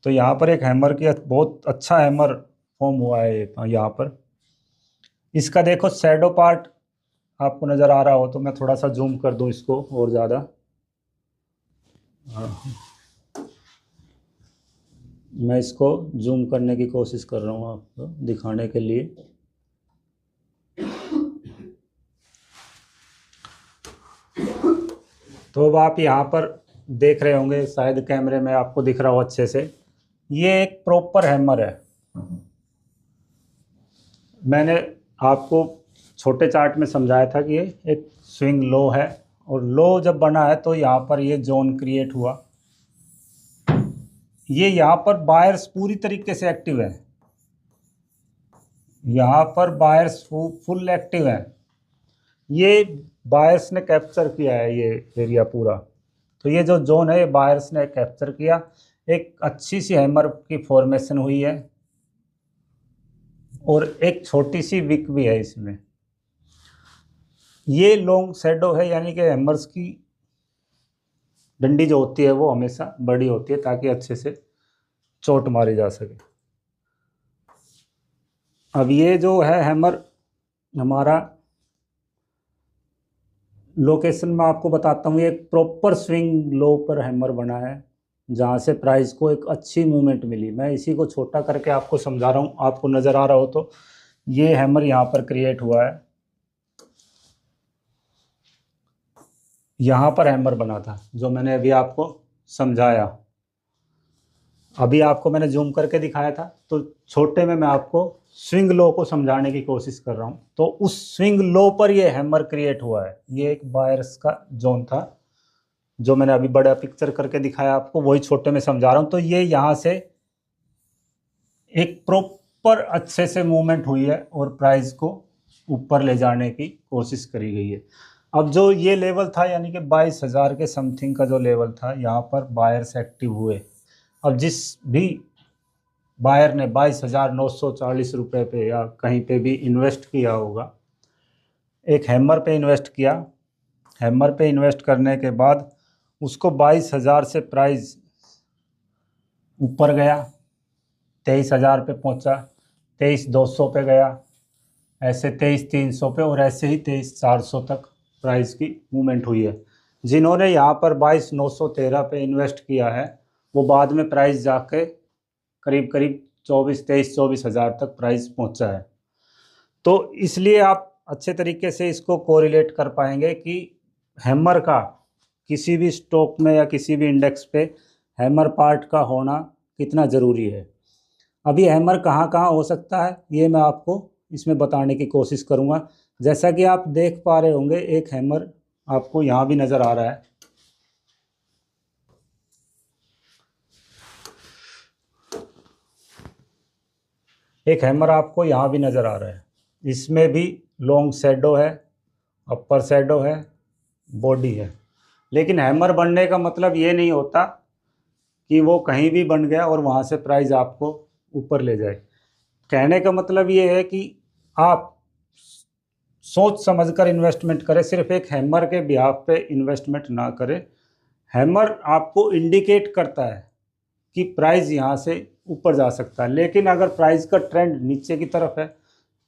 तो यहाँ पर एक हैमर की बहुत अच्छा हैमर फॉर्म हुआ है यहाँ पर। इसका देखो शैडो पार्ट आपको नज़र आ रहा हो तो मैं थोड़ा सा जूम कर दूँ इसको और ज़्यादा। मैं इसको जूम करने की कोशिश कर रहा हूँ आपको दिखाने के लिए। तो अब आप यहाँ पर देख रहे होंगे, शायद कैमरे में आपको दिख रहा हो अच्छे से, ये एक प्रॉपर हैमर है। मैंने आपको छोटे चार्ट में समझाया था कि ये एक स्विंग लो है, और लो जब बना है तो यहाँ पर ये जोन क्रिएट हुआ। ये यहाँ पर बायर्स पूरी तरीके से एक्टिव है, यहाँ पर बायर्स फुल एक्टिव है। ये बायर्स ने कैप्चर किया है ये एरिया पूरा। तो ये जो जोन है ये बायर्स ने कैप्चर किया। एक अच्छी सी हैमर की फॉर्मेशन हुई है, और एक छोटी सी विक भी है इसमें। ये लॉन्ग शैडो है, यानी कि हैमर्स की डंडी जो होती है वो हमेशा बड़ी होती है ताकि अच्छे से चोट मारी जा सके। अब ये जो है हैमर हमारा लोकेशन में आपको बताता हूँ, ये एक प्रॉपर स्विंग लो पर हैमर बना है जहाँ से प्राइस को एक अच्छी मूवमेंट मिली। मैं इसी को छोटा करके आपको समझा रहा हूँ, आपको नज़र आ रहा हो तो। ये हैमर यहाँ पर क्रिएट हुआ है, यहाँ पर हैमर बना था जो मैंने अभी आपको समझाया। अभी आपको मैंने जूम करके दिखाया था, तो छोटे में मैं आपको स्विंग लो को समझाने की कोशिश कर रहा हूँ। तो उस स्विंग लो पर ये हैमर क्रिएट हुआ है। ये एक बायर्स का जोन था जो मैंने अभी बड़ा पिक्चर करके दिखाया आपको, वही छोटे में समझा रहा हूँ। तो ये यहाँ से एक प्रॉपर अच्छे से मूवमेंट हुई है और प्राइस को ऊपर ले जाने की कोशिश करी गई है। अब जो ये लेवल था, यानी कि 22,000 के समथिंग का जो लेवल था, यहाँ पर बायर्स एक्टिव हुए। अब जिस भी बायर ने 22,940 रुपये पे या कहीं पे भी इन्वेस्ट किया होगा, एक हैमर पे इन्वेस्ट किया, हैमर पे इन्वेस्ट करने के बाद उसको 22,000 से प्राइस ऊपर गया, 23,000 पे पहुंचा, 23,200 पे गया, ऐसे 23,300 पे, और ऐसे ही 23,400 तक प्राइस की मूवमेंट हुई है। जिन्होंने यहाँ पर 22,913 पे इन्वेस्ट किया है वो बाद में प्राइस जाके करीब करीब 24,000 तक प्राइस पहुँचा है। तो इसलिए आप अच्छे तरीके से इसको कोरिलेट कर पाएंगे कि हैमर का किसी भी स्टॉक में या किसी भी इंडेक्स पे हैमर पार्ट का होना कितना ज़रूरी है। अभी हैमर कहाँ कहाँ हो सकता है ये मैं आपको इसमें बताने की कोशिश करूँगा। जैसा कि आप देख पा रहे होंगे, एक हैमर आपको यहाँ भी नज़र आ रहा है। एक हैमर आपको यहाँ भी नज़र आ रहा है, इसमें भी लॉन्ग शैडो है, अपर शैडो है, बॉडी है। लेकिन हैमर बनने का मतलब ये नहीं होता कि वो कहीं भी बन गया और वहाँ से प्राइस आपको ऊपर ले जाए। कहने का मतलब ये है कि आप सोच समझकर इन्वेस्टमेंट करें, सिर्फ एक हैमर के बिहाफ पे इन्वेस्टमेंट ना करें। हैमर आपको इंडिकेट करता है कि प्राइस यहाँ से ऊपर जा सकता है, लेकिन अगर प्राइस का ट्रेंड नीचे की तरफ है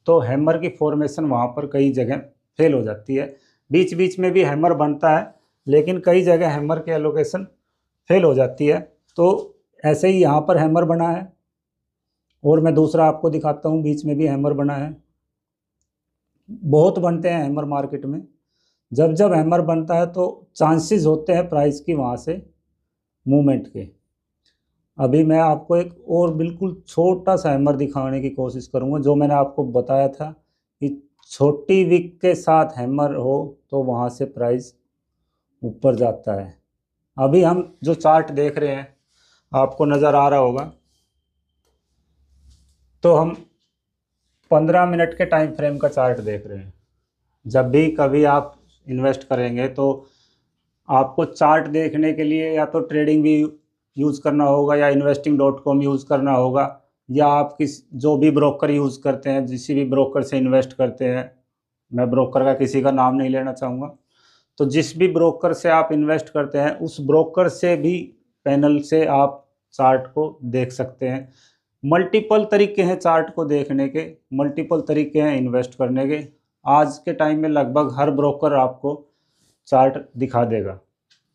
तो हैमर की फॉर्मेशन वहाँ पर कई जगह फेल हो जाती है। बीच बीच में भी हैमर बनता है, लेकिन कई जगह हैमर की एलोकेशन फेल हो जाती है। तो ऐसे ही यहाँ पर हैमर बना है, और मैं दूसरा आपको दिखाता हूँ, बीच में भी हैमर बना है। बहुत बनते हैं हैमर मार्केट में। जब जब हैमर बनता है तो चांसेस होते हैं प्राइस की वहाँ से मूवमेंट के। अभी मैं आपको एक और बिल्कुल छोटा सा हैमर दिखाने की कोशिश करूँगा, जो मैंने आपको बताया था कि छोटी विक के साथ हैमर हो तो वहाँ से प्राइस ऊपर जाता है। अभी हम जो चार्ट देख रहे हैं आपको नज़र आ रहा होगा, तो हम 15 मिनट के टाइम फ्रेम का चार्ट देख रहे हैं। जब भी कभी आप इन्वेस्ट करेंगे तो आपको चार्ट देखने के लिए या तो ट्रेडिंग भी यूज़ करना होगा, या investing.com यूज़ करना होगा, या आप किस जो भी ब्रोकर यूज़ करते हैं, जिस भी ब्रोकर से इन्वेस्ट करते हैं, मैं ब्रोकर का किसी का नाम नहीं लेना चाहूँगा, तो जिस भी ब्रोकर से आप इन्वेस्ट करते हैं उस ब्रोकर से भी पैनल से आप चार्ट को देख सकते हैं। मल्टीपल तरीके हैं चार्ट को देखने के, मल्टीपल तरीके हैं इन्वेस्ट करने के। आज के टाइम में लगभग हर ब्रोकर आपको चार्ट दिखा देगा।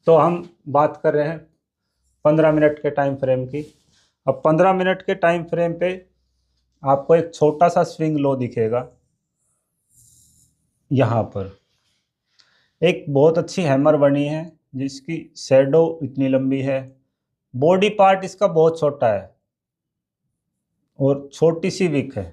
तो हम बात कर रहे हैं 15 मिनट के टाइम फ्रेम की। अब 15 मिनट के टाइम फ्रेम पे आपको एक छोटा सा स्विंग लो दिखेगा। यहाँ पर एक बहुत अच्छी हैमर बनी है जिसकी शैडो इतनी लंबी है, बॉडी पार्ट इसका बहुत छोटा है और छोटी सी विक है।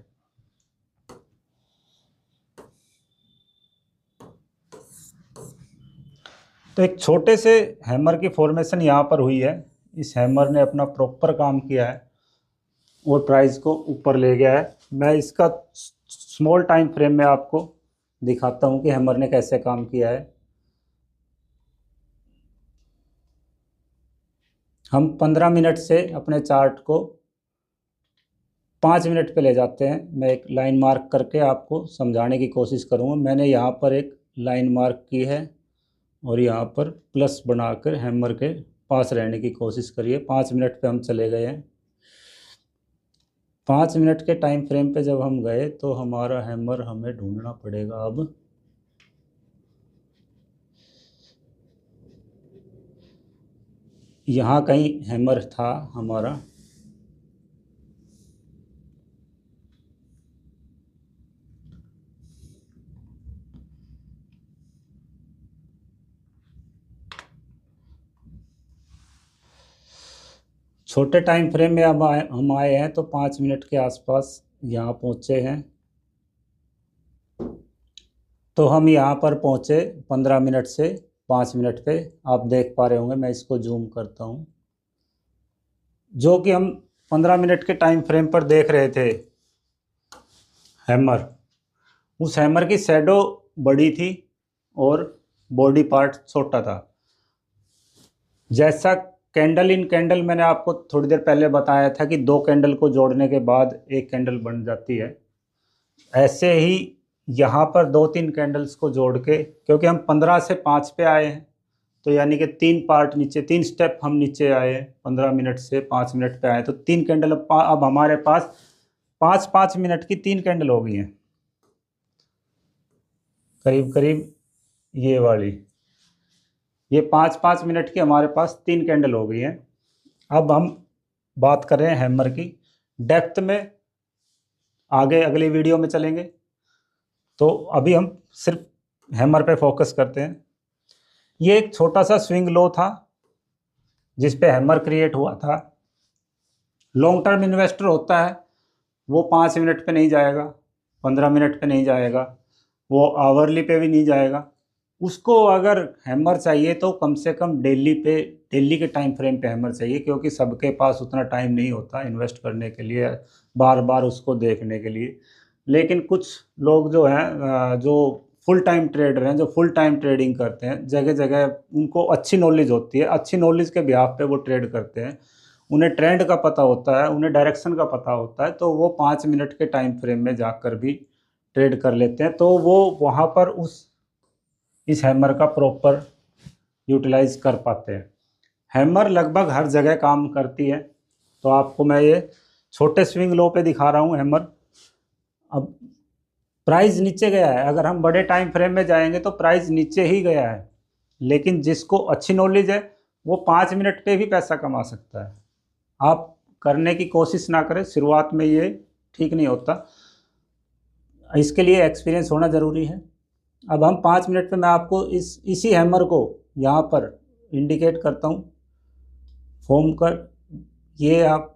तो एक छोटे से हैमर की फॉर्मेशन यहाँ पर हुई है। इस हैमर ने अपना प्रॉपर काम किया है और प्राइस को ऊपर ले गया है। मैं इसका स्मॉल टाइम फ्रेम में आपको दिखाता हूँ कि हैमर ने कैसे काम किया है। हम 15 मिनट से अपने चार्ट को 5 मिनट पे ले जाते हैं। मैं एक लाइन मार्क करके आपको समझाने की कोशिश करूँगा। मैंने यहाँ पर एक लाइन मार्क की है और यहाँ पर प्लस बनाकर हैमर के पास रहने की कोशिश करिए। 5 मिनट पे हम चले गए हैं। 5 मिनट के टाइम फ्रेम पे जब हम गए तो हमारा हैमर हमें ढूंढना पड़ेगा। अब यहाँ कहीं हैमर था हमारा। छोटे टाइम फ्रेम में अब हम आए हैं तो 5 मिनट के आसपास यहाँ पहुँचे हैं। तो हम यहाँ पर पहुँचे 15 मिनट से 5 मिनट पे। आप देख पा रहे होंगे, मैं इसको जूम करता हूँ। जो कि हम 15 मिनट के टाइम फ्रेम पर देख रहे थे हैमर, उस हैमर की शैडो बड़ी थी और बॉडी पार्ट छोटा था। जैसा कैंडल इन कैंडल मैंने आपको थोड़ी देर पहले बताया था कि 2 कैंडल को जोड़ने के बाद एक कैंडल बन जाती है, ऐसे ही यहाँ पर 2-3 कैंडल्स को जोड़ के, क्योंकि हम 15 से 5 पे आए हैं तो यानी कि 3 पार्ट नीचे, 3 स्टेप हम नीचे आए हैं। 15 मिनट से 5 मिनट पे आए तो 3 कैंडल अब हमारे पास 5-5 मिनट की 3 कैंडल हो गई हैं करीब करीब। ये वाली, ये 5-5 मिनट की हमारे पास 3 कैंडल हो गई हैं। अब हम बात कर रहे हैं हैमर की डेप्थ में, आगे अगली वीडियो में चलेंगे। तो अभी हम सिर्फ हैमर पे फोकस करते हैं। ये एक छोटा सा स्विंग लो था जिस पे हैमर क्रिएट हुआ था। लॉन्ग टर्म इन्वेस्टर होता है वो 5 मिनट पे नहीं जाएगा, 15 मिनट पे नहीं जाएगा, वो आवरली पे भी नहीं जाएगा। उसको अगर हैमर चाहिए तो कम से कम डेली के टाइम फ्रेम पे हैमर चाहिए, क्योंकि सबके पास उतना टाइम नहीं होता इन्वेस्ट करने के लिए, बार बार उसको देखने के लिए। लेकिन कुछ लोग जो हैं, जो फुल टाइम ट्रेडर हैं, जो फुल टाइम ट्रेडिंग करते हैं, जगह जगह उनको अच्छी नॉलेज होती है, अच्छी नॉलेज के बिहाफ पे वो ट्रेड करते हैं, उन्हें ट्रेंड का पता होता है, उन्हें डायरेक्शन का पता होता है, तो वो 5 मिनट के टाइम फ्रेम में जाकर भी ट्रेड कर लेते हैं। तो वो वहाँ पर इस हैमर का प्रॉपर यूटिलाइज कर पाते हैं। हैमर लगभग हर जगह काम करती है। तो आपको मैं ये छोटे स्विंग लो पे दिखा रहा हूँ हैमर। अब प्राइस नीचे गया है, अगर हम बड़े टाइम फ्रेम में जाएंगे तो प्राइस नीचे ही गया है, लेकिन जिसको अच्छी नॉलेज है वो 5 मिनट पे भी पैसा कमा सकता है। आप करने की कोशिश ना करें, शुरुआत में ये ठीक नहीं होता, इसके लिए एक्सपीरियंस होना ज़रूरी है। अब हम 5 मिनट पे मैं आपको इसी हैमर को यहाँ पर इंडिकेट करता हूँ फॉर्म कर। ये आप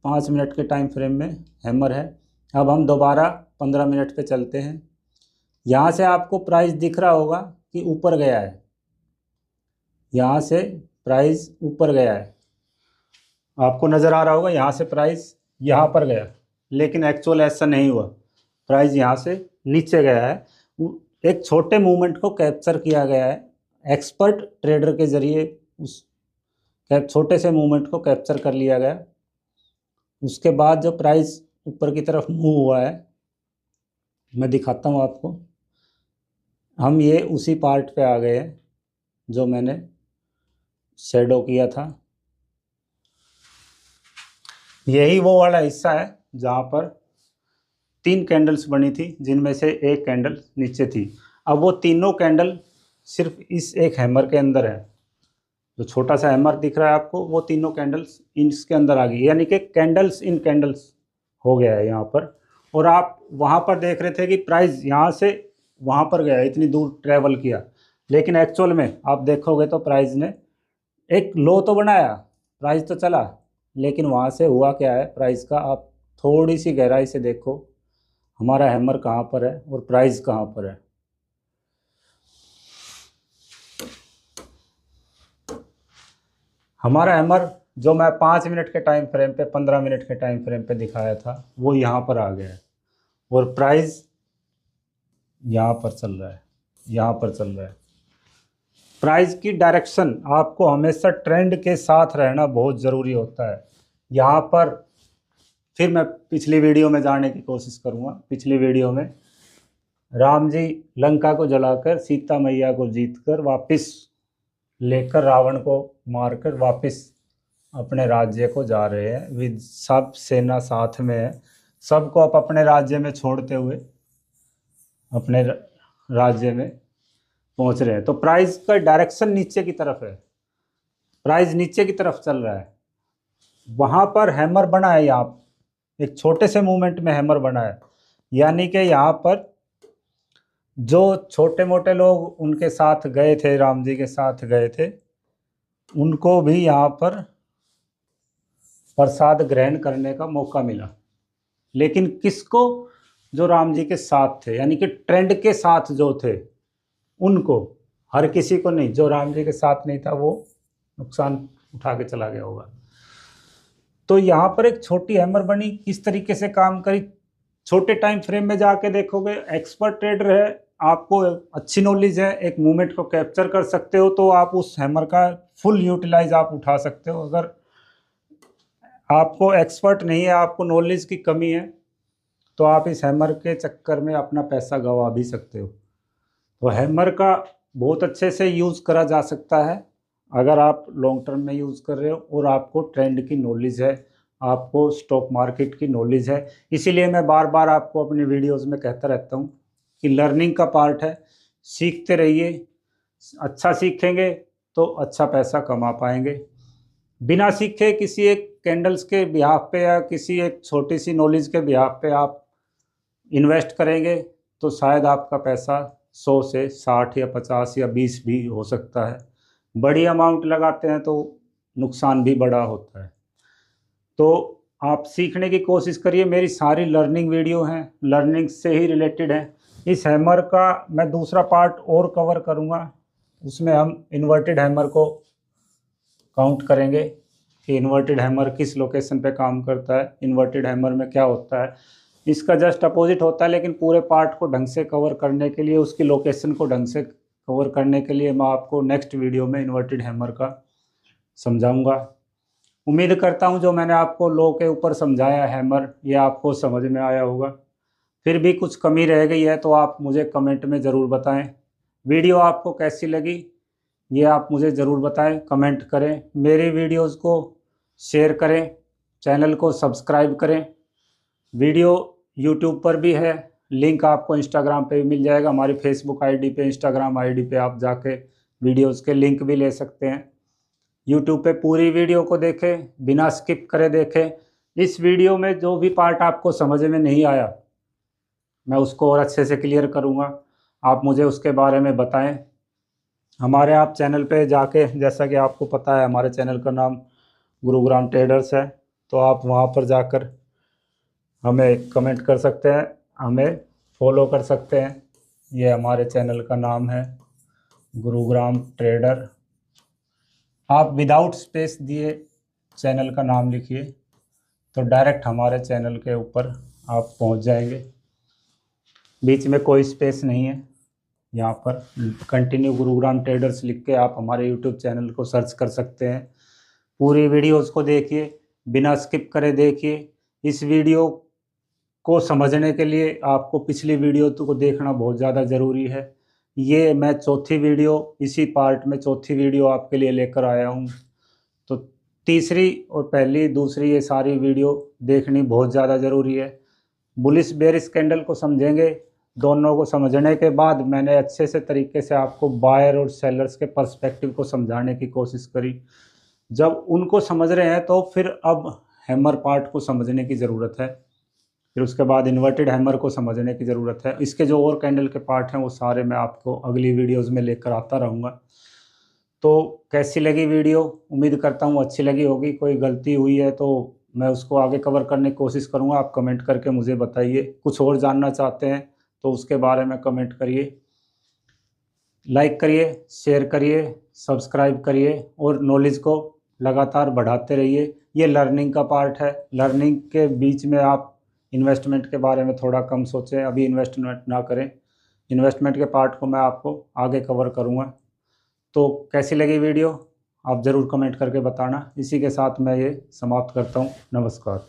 5 मिनट के टाइम फ्रेम में हैमर है। अब हम दोबारा 15 मिनट पे चलते हैं। यहाँ से आपको प्राइस दिख रहा होगा कि ऊपर गया है, यहाँ से प्राइस ऊपर गया है, आपको नज़र आ रहा होगा यहाँ से प्राइस यहाँ पर गया, लेकिन एक्चुअल ऐसा नहीं हुआ, प्राइस यहाँ से नीचे गया है। एक छोटे मूवमेंट को कैप्चर किया गया है एक्सपर्ट ट्रेडर के ज़रिए, उस छोटे से मूवमेंट को कैप्चर कर लिया गया। उसके बाद जो प्राइस ऊपर की तरफ मूव हुआ है, मैं दिखाता हूँ आपको। हम ये उसी पार्ट पे आ गए हैं जो मैंने शैडो किया था। यही वो वाला हिस्सा है जहाँ पर 3 कैंडल्स बनी थी, जिनमें से एक कैंडल नीचे थी। अब वो तीनों कैंडल सिर्फ इस एक हैमर के अंदर है। जो छोटा सा हैमर दिख रहा है आपको, वो तीनों कैंडल्स इसके अंदर आ गई, यानी कि कैंडल्स इन कैंडल्स हो गया है यहाँ पर। और आप वहाँ पर देख रहे थे कि प्राइस यहाँ से वहाँ पर गया, इतनी दूर ट्रैवल किया, लेकिन एक्चुअल में आप देखोगे तो प्राइस ने एक लो तो बनाया, प्राइस तो चला, लेकिन वहाँ से हुआ क्या है प्राइस का, आप थोड़ी सी गहराई से देखो हमारा हैमर कहाँ पर है और प्राइस कहाँ पर है। हमारा हैमर जो मैं 5 मिनट के टाइम फ्रेम पे, 15 मिनट के टाइम फ्रेम पे दिखाया था, वो यहाँ पर आ गया है और प्राइस यहाँ पर चल रहा है, यहाँ पर चल रहा है। प्राइस की डायरेक्शन आपको हमेशा ट्रेंड के साथ रहना बहुत ज़रूरी होता है। यहाँ पर फिर मैं पिछली वीडियो में जाने की कोशिश करूँगा। पिछली वीडियो में राम जी लंका को जलाकर सीता मैया को जीतकर वापस लेकर, रावण को मारकर वापस अपने राज्य को जा रहे हैं, विद सब सेना साथ में है, सबको आप अपने राज्य में छोड़ते हुए अपने राज्य में पहुंच रहे हैं। तो प्राइस का डायरेक्शन नीचे की तरफ है, प्राइस नीचे की तरफ चल रहा है। वहाँ पर हैमर बना है, यहाँ एक छोटे से मूवमेंट में हैमर बना है, यानी कि यहाँ पर जो छोटे मोटे लोग उनके साथ गए थे, राम जी के साथ गए थे, उनको भी यहाँ पर प्रसाद ग्रहण करने का मौका मिला। लेकिन किसको? जो राम जी के साथ थे, यानी कि ट्रेंड के साथ जो थे उनको, हर किसी को नहीं। जो राम जी के साथ नहीं था वो नुकसान उठा के चला गया होगा। तो यहाँ पर एक छोटी हैमर बनी, किस तरीके से काम करी, छोटे टाइम फ्रेम में जाके देखोगे, एक्सपर्ट ट्रेडर है, आपको अच्छी नॉलेज है, एक मूवमेंट को कैप्चर कर सकते हो, तो आप उस हैमर का फुल यूटिलाइज आप उठा सकते हो। अगर आपको एक्सपर्ट नहीं है, आपको नॉलेज की कमी है, तो आप इस हैमर के चक्कर में अपना पैसा गंवा भी सकते हो। तो हैमर का बहुत अच्छे से यूज़ करा जा सकता है अगर आप लॉन्ग टर्म में यूज़ कर रहे हो और आपको ट्रेंड की नॉलेज है, आपको स्टॉक मार्केट की नॉलेज है। इसीलिए मैं बार बार आपको अपनी वीडियोस में कहता रहता हूँ कि लर्निंग का पार्ट है, सीखते रहिए। अच्छा सीखेंगे तो अच्छा पैसा कमा पाएंगे। बिना सीखे किसी एक कैंडल्स के बिहाफ पे या किसी एक छोटी सी नॉलेज के बिहाफ पे आप इन्वेस्ट करेंगे तो शायद आपका पैसा 100 से 60 या 50 या 20 भी हो सकता है। बड़ी अमाउंट लगाते हैं तो नुकसान भी बड़ा होता है। तो आप सीखने की कोशिश करिए। मेरी सारी लर्निंग वीडियो हैं, लर्निंग से ही रिलेटेड हैं। इस हैमर का मैं दूसरा पार्ट और कवर करूँगा, उसमें हम इन्वर्टेड हैमर को काउंट करेंगे कि इन्वर्टेड हैमर किस लोकेशन पे काम करता है, इन्वर्टेड हैमर में क्या होता है। इसका जस्ट अपोजिट होता है, लेकिन पूरे पार्ट को ढंग से कवर करने के लिए, उसकी लोकेशन को ढंग से कवर करने के लिए मैं आपको नेक्स्ट वीडियो में इन्वर्टेड हैमर का समझाऊंगा। उम्मीद करता हूं जो मैंने आपको लो के ऊपर समझाया हैमर, ये आपको समझ में आया होगा। फिर भी कुछ कमी रह गई है तो आप मुझे कमेंट में ज़रूर बताएं। वीडियो आपको कैसी लगी ये आप मुझे ज़रूर बताएं, कमेंट करें, मेरी वीडियोस को शेयर करें, चैनल को सब्सक्राइब करें। वीडियो यूट्यूब पर भी है, लिंक आपको इंस्टाग्राम पे भी मिल जाएगा। हमारी फेसबुक आईडी पे, इंस्टाग्राम आईडी पे आप जाके वीडियोस के लिंक भी ले सकते हैं। यूट्यूब पे पूरी वीडियो को देखें, बिना स्किप करे देखें। इस वीडियो में जो भी पार्ट आपको समझ में नहीं आया मैं उसको और अच्छे से क्लियर करूँगा, आप मुझे उसके बारे में बताएं। हमारे आप चैनल पे जाके, जैसा कि आपको पता है हमारे चैनल का नाम गुरुग्राम ट्रेडर्स है, तो आप वहाँ पर जाकर हमें कमेंट कर सकते हैं, हमें फॉलो कर सकते हैं। ये हमारे चैनल का नाम है गुरुग्राम ट्रेडर। आप विदाउट स्पेस दिए चैनल का नाम लिखिए तो डायरेक्ट हमारे चैनल के ऊपर आप पहुंच जाएंगे। बीच में कोई स्पेस नहीं है, यहाँ पर कंटिन्यू गुरुग्राम ट्रेडर्स लिख के आप हमारे यूट्यूब चैनल को सर्च कर सकते हैं। पूरी वीडियोस को देखिए, बिना स्किप करे देखिए। इस वीडियो को समझने के लिए आपको पिछली वीडियो को देखना बहुत ज़्यादा ज़रूरी है। ये मैं चौथी वीडियो, इसी पार्ट में चौथी वीडियो आपके लिए लेकर आया हूँ। तो तीसरी और पहली, दूसरी, ये सारी वीडियो देखनी बहुत ज़्यादा ज़रूरी है। बुलिश बेरिश कैंडल को समझेंगे, दोनों को समझने के बाद मैंने अच्छे से तरीके से आपको बायर और सेलर्स के पर्सपेक्टिव को समझाने की कोशिश करी। जब उनको समझ रहे हैं तो फिर अब हैमर पार्ट को समझने की ज़रूरत है, फिर उसके बाद इन्वर्टेड हैमर को समझने की ज़रूरत है। इसके जो और कैंडल के पार्ट हैं वो सारे मैं आपको अगली वीडियोज़ में लेकर आता रहूँगा। तो कैसी लगी वीडियो, उम्मीद करता हूँ अच्छी लगी होगी। कोई गलती हुई है तो मैं उसको आगे कवर करने की कोशिश करूँगा। आप कमेंट करके मुझे बताइए। कुछ और जानना चाहते हैं तो उसके बारे में कमेंट करिए। लाइक करिए, शेयर करिए, सब्सक्राइब करिए और नॉलेज को लगातार बढ़ाते रहिए। ये लर्निंग का पार्ट है। लर्निंग के बीच में आप इन्वेस्टमेंट के बारे में थोड़ा कम सोचें, अभी इन्वेस्टमेंट ना करें। इन्वेस्टमेंट के पार्ट को मैं आपको आगे कवर करूँगा। तो कैसी लगी वीडियो आप ज़रूर कमेंट करके बताना। इसी के साथ मैं ये समाप्त करता हूँ। नमस्कार।